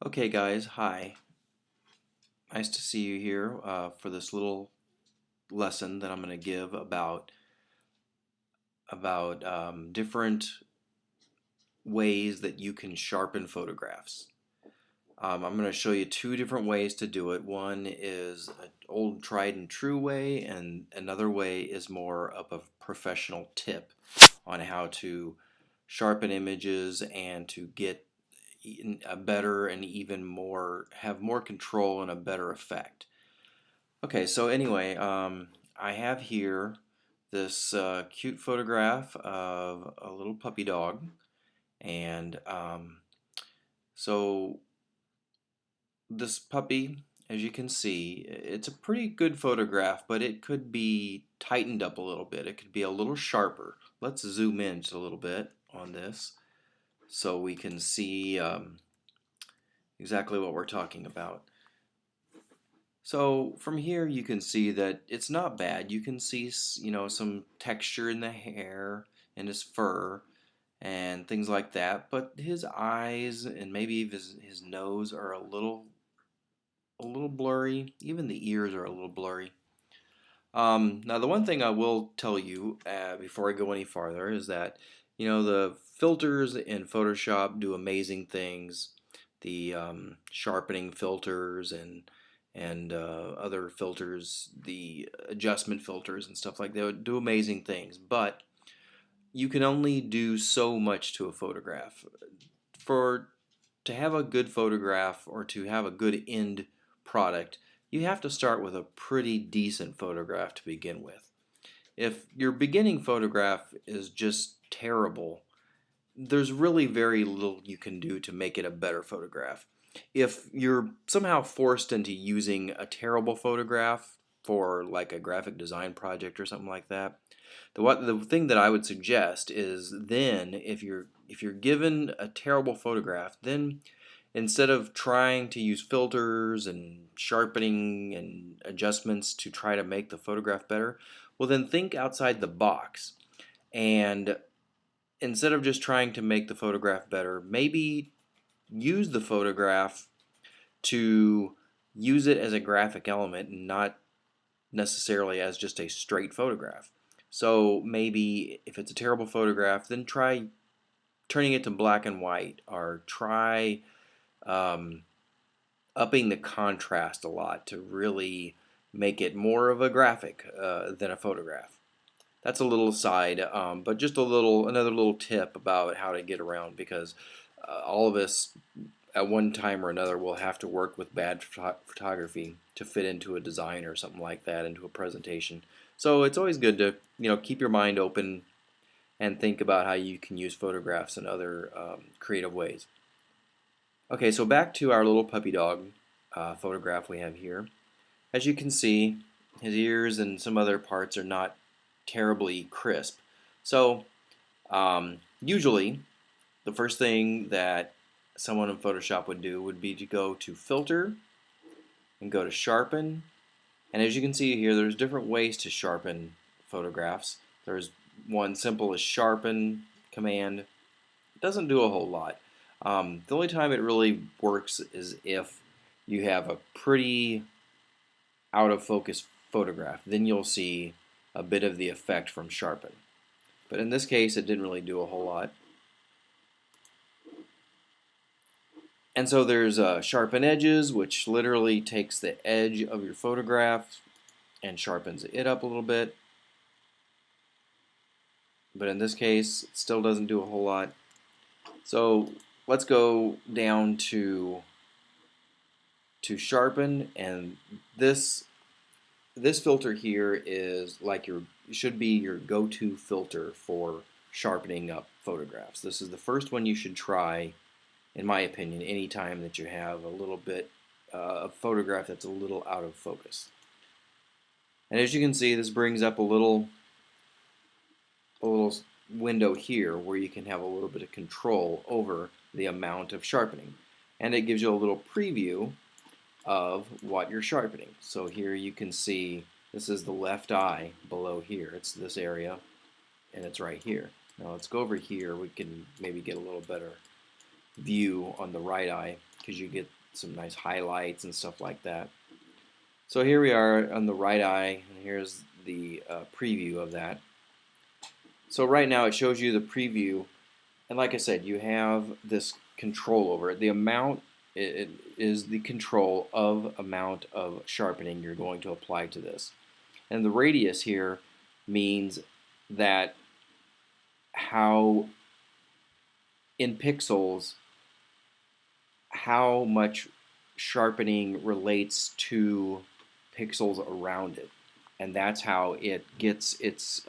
Okay guys, hi. Nice to see you here for this little lesson that I'm going to give about different ways that you can sharpen photographs. I'm going to show you two different ways to do it. One is an old tried and true way, and another way is more of a professional tip on how to sharpen images and to get a better and even more, have more control and a better effect. Okay, so anyway, I have here this cute photograph of a little puppy dog, and so this puppy, as you can see, it's a pretty good photograph, but it could be tightened up a little bit. It could be a little sharper. Let's zoom in just a little bit on this so we can see exactly what we're talking about. So from here you can see that it's not bad. You can see, some texture in the hair and his fur and things like that, but his eyes and maybe his nose are a little blurry. Even the ears are a little blurry. Now the one thing I will tell you before I go any farther is that the filters in Photoshop do amazing things. The sharpening filters and other filters, the adjustment filters and stuff like that do amazing things, but you can only do so much to a photograph. For to have a good photograph or to have a good end product, you have to start with a pretty decent photograph to begin with. If your beginning photograph is just terrible, there's really very little you can do to make it a better photograph. If you're somehow forced into using a terrible photograph for like a graphic design project or something like that, the thing that I would suggest is then if you're given a terrible photograph, then instead of trying to use filters and sharpening and adjustments to try to make the photograph better, well then think outside the box. And instead of just trying to make the photograph better, maybe use the photograph to use it as a graphic element and not necessarily as just a straight photograph. So maybe if it's a terrible photograph, then try turning it to black and white, or try um, upping the contrast a lot to really make it more of a graphic than a photograph. That's a little aside, but just another little tip about how to get around, because all of us at one time or another will have to work with bad photography to fit into a design or something like that, into a presentation. So it's always good to keep your mind open and think about how you can use photographs in other creative ways. Okay, so back to our little puppy dog photograph we have here. As you can see, his ears and some other parts are not terribly crisp. So usually the first thing that someone in Photoshop would do would be to go to Filter and go to Sharpen. And as you can see here, there's different ways to sharpen photographs. There's one simple as Sharpen command. It doesn't do a whole lot. The only time it really works is if you have a pretty out of focus photograph. Then you'll see a bit of the effect from Sharpen. But in this case, it didn't really do a whole lot. And so there's Sharpen Edges, which literally takes the edge of your photograph and sharpens it up a little bit. But in this case, it still doesn't do a whole lot. So let's go down to Sharpen, and this filter here is like should be your go-to filter for sharpening up photographs. This is the first one you should try, in my opinion, anytime that you have a little bit a photograph that's a little out of focus. And as you can see, this brings up a little window here where you can have a little bit of control over the amount of sharpening, and it gives you a little preview of what you're sharpening. So here you can see this is the left eye below here. It's this area, and it's right here. Now let's go over here. We can maybe get a little better view on the right eye. because you get some nice highlights and stuff like that. So here we are on the right eye, and here's the preview of that. So right now it shows you the preview, and like I said, you have this control over it. The amount it is the control of amount of sharpening you're going to apply to this. And the radius here means that how in pixels how much sharpening relates to pixels around it, and that's how it gets its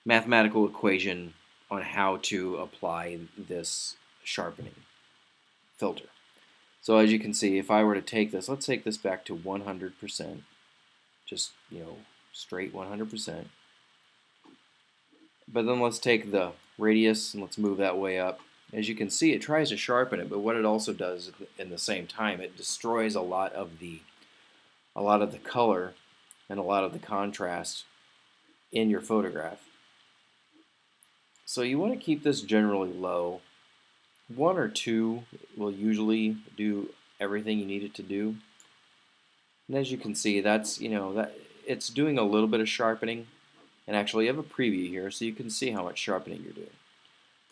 mathematical equation on how to apply this sharpening filter. So as you can see, if I were to take this, let's take this back to 100%, just straight 100%. But then let's take the radius and let's move that way up. As you can see, it tries to sharpen it, but what it also does in the same time, it destroys a lot of the color and a lot of the contrast in your photograph. So you want to keep this generally low. 1 or 2 will usually do everything you need it to do. And as you can see, that's that it's doing a little bit of sharpening. And actually, you have a preview here, so you can see how much sharpening you're doing.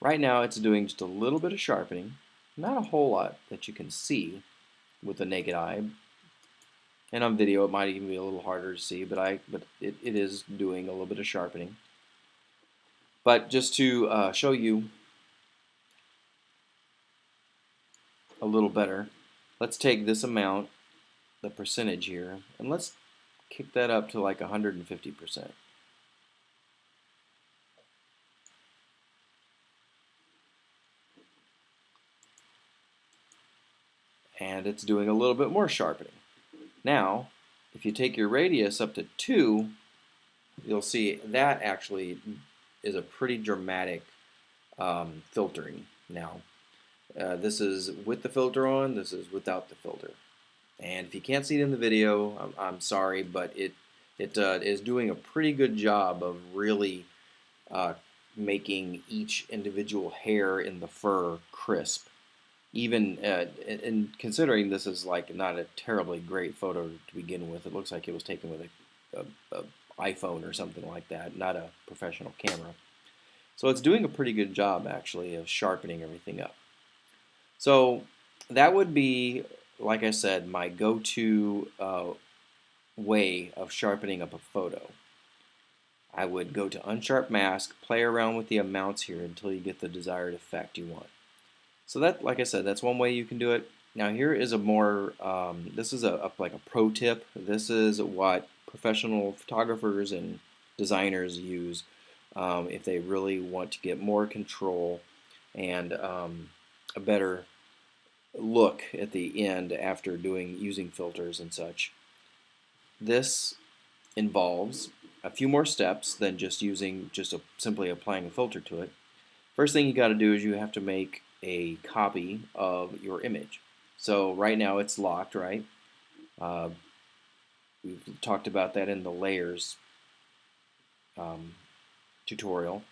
Right now, it's doing just a little bit of sharpening, not a whole lot that you can see with the naked eye. And on video, it might even be a little harder to see, but it is doing a little bit of sharpening. But just to show you a little better, let's take this amount, the percentage here, and let's kick that up to like 150%. And it's doing a little bit more sharpening. Now, if you take your radius up to 2, you'll see that actually is a pretty dramatic filtering now. This is with the filter on, this is without the filter. And if you can't see it in the video, I'm sorry, but it is doing a pretty good job of really making each individual hair in the fur crisp. Even and considering this is like not a terribly great photo to begin with, it looks like it was taken with a iPhone or something like that, not a professional camera. So it's doing a pretty good job actually of sharpening everything up. So that would be, like I said, my go-to way of sharpening up a photo. I would go to Unsharp Mask, play around with the amounts here until you get the desired effect you want. So that, like I said, that's one way you can do it. Now here is a more, this is like a pro tip. This is what professional photographers and designers use if they really want to get more control and a better look at the end after using filters and such. This involves a few more steps than just simply applying a filter to it. First thing you got to do is you have to make a copy of your image. So right now it's locked, right? We've talked about that in the layers tutorial.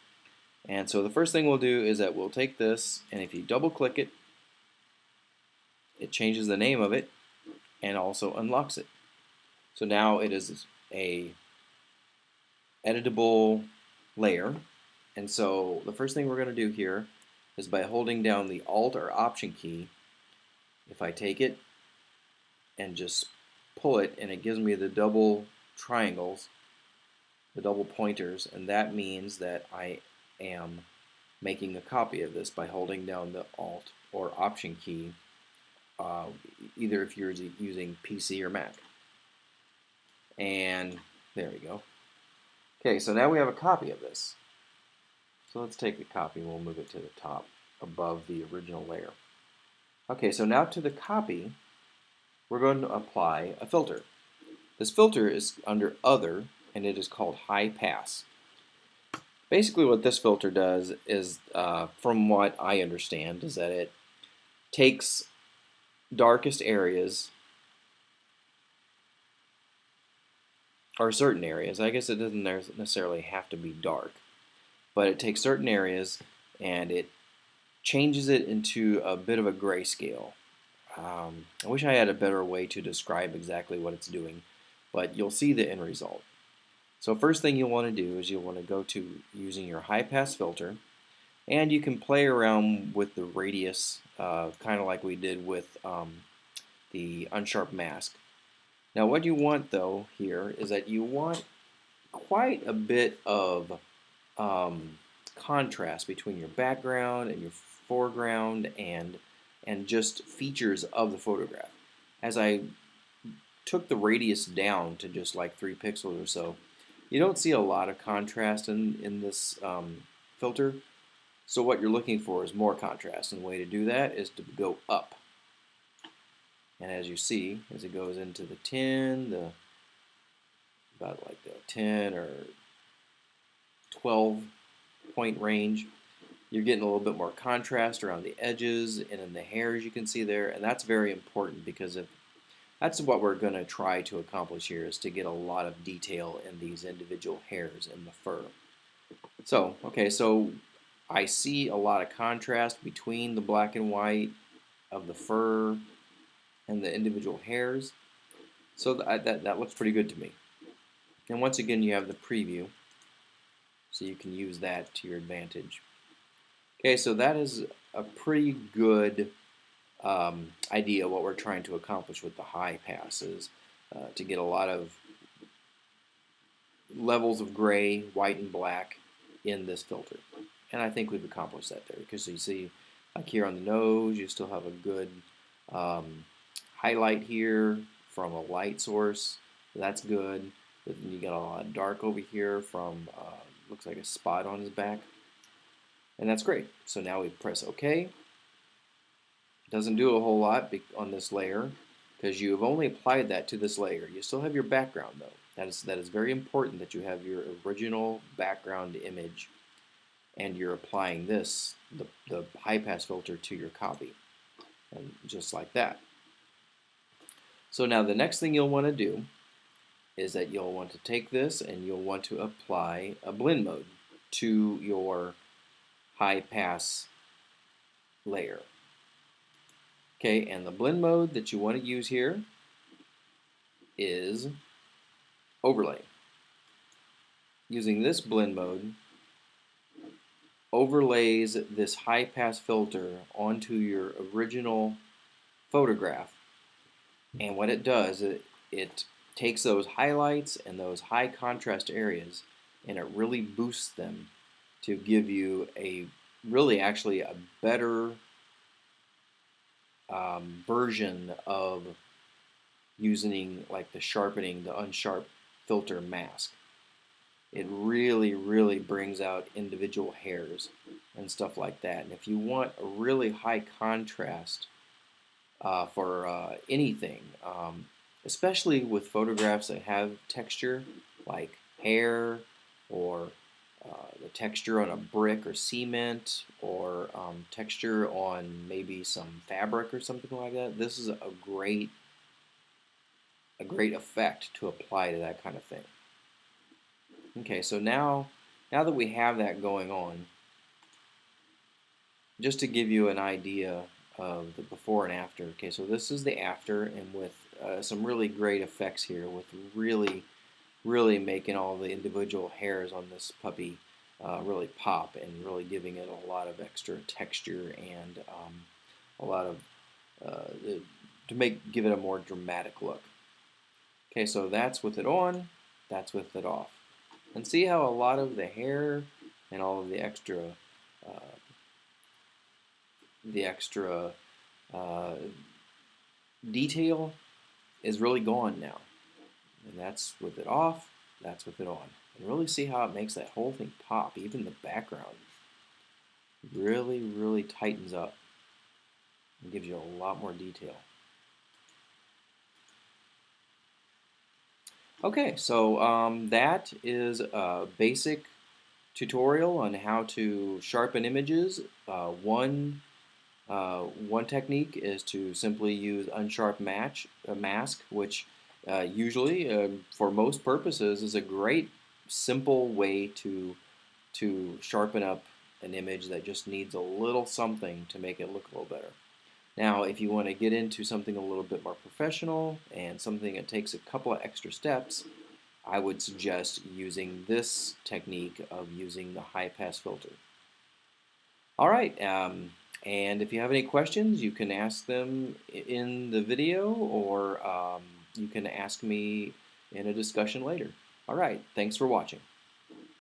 And so the first thing we'll do is that we'll take this, and if you double click it, it changes the name of it and also unlocks it. So now it is a editable layer. And so the first thing we're going to do here is by holding down the Alt or Option key, if I take it and just pull it, and it gives me the double triangles, the double pointers, and that means that I am making a copy of this by holding down the Alt or Option key, either if you're using PC or Mac. And there we go. Okay, so now we have a copy of this. So let's take the copy and we'll move it to the top above the original layer. Okay, so now to the copy, we're going to apply a filter. This filter is under Other, and it is called High Pass. Basically what this filter does is, from what I understand, is that it takes darkest areas, or certain areas. I guess it doesn't necessarily have to be dark, but it takes certain areas and it changes it into a bit of a grayscale. I wish I had a better way to describe exactly what it's doing, but you'll see the end result. So first thing you'll want to do is you'll want to go to using your high pass filter, and you can play around with the radius, kind of like we did with the unsharp mask. Now what you want though here is that you want quite a bit of contrast between your background and your foreground and just features of the photograph. As I took the radius down to just like 3 pixels or so, you don't see a lot of contrast in this filter. So what you're looking for is more contrast, and the way to do that is to go up. And as you see, as it goes into the 10, about like the 10 or 12 point range, you're getting a little bit more contrast around the edges and in the hairs you can see there, and that's very important because that's what we're going to try to accomplish here, is to get a lot of detail in these individual hairs in the fur. So, okay, so I see a lot of contrast between the black and white of the fur and the individual hairs. So that looks pretty good to me. And once again, you have the preview, so you can use that to your advantage. Okay, so that is a pretty good idea what we're trying to accomplish with the high passes, to get a lot of levels of gray, white, and black in this filter. And I think we've accomplished that there, because you see, like here on the nose, you still have a good highlight here from a light source. That's good. But then you got a lot of dark over here from, looks like a spot on his back. And that's great. So now we press OK. Doesn't do a whole lot on this layer, because you have only applied that to this layer. You still have your background though. That is very important, that you have your original background image and you're applying this, the high pass filter, to your copy. And just like that. So now the next thing you'll want to do is that you'll want to take this and you'll want to apply a blend mode to your high pass layer. Okay, and the blend mode that you want to use here is overlay. Using this blend mode, overlays this high pass filter onto your original photograph. And what it does, it takes those highlights and those high contrast areas and it really boosts them to give you a really actually a better version of using like the sharpening, the unsharp filter mask. It really, really brings out individual hairs and stuff like that. And if you want a really high contrast for anything, especially with photographs that have texture, like hair or the texture on a brick or cement, or texture on maybe some fabric or something like that, this is a great effect to apply to that kind of thing. Okay, so now that we have that going on, just to give you an idea of the before and after. Okay, so this is the after, and with some really great effects here, with really, really making all the individual hairs on this puppy really pop, and really giving it a lot of extra texture and a lot of give it a more dramatic look. Okay, so that's with it on, that's with it off. And see how a lot of the hair and all of the extra detail is really gone now. And that's with it off, that's with it on. And really see how it makes that whole thing pop. Even the background really, really tightens up and gives you a lot more detail. Okay, so that is a basic tutorial on how to sharpen images. One technique is to simply use unsharp mask, which usually, for most purposes, is a great simple way to sharpen up an image that just needs a little something to make it look a little better. Now, if you want to get into something a little bit more professional and something that takes a couple of extra steps, I would suggest using this technique of using the high pass filter. All right, and if you have any questions, you can ask them in the video, or you can ask me in a discussion later. All right, thanks for watching.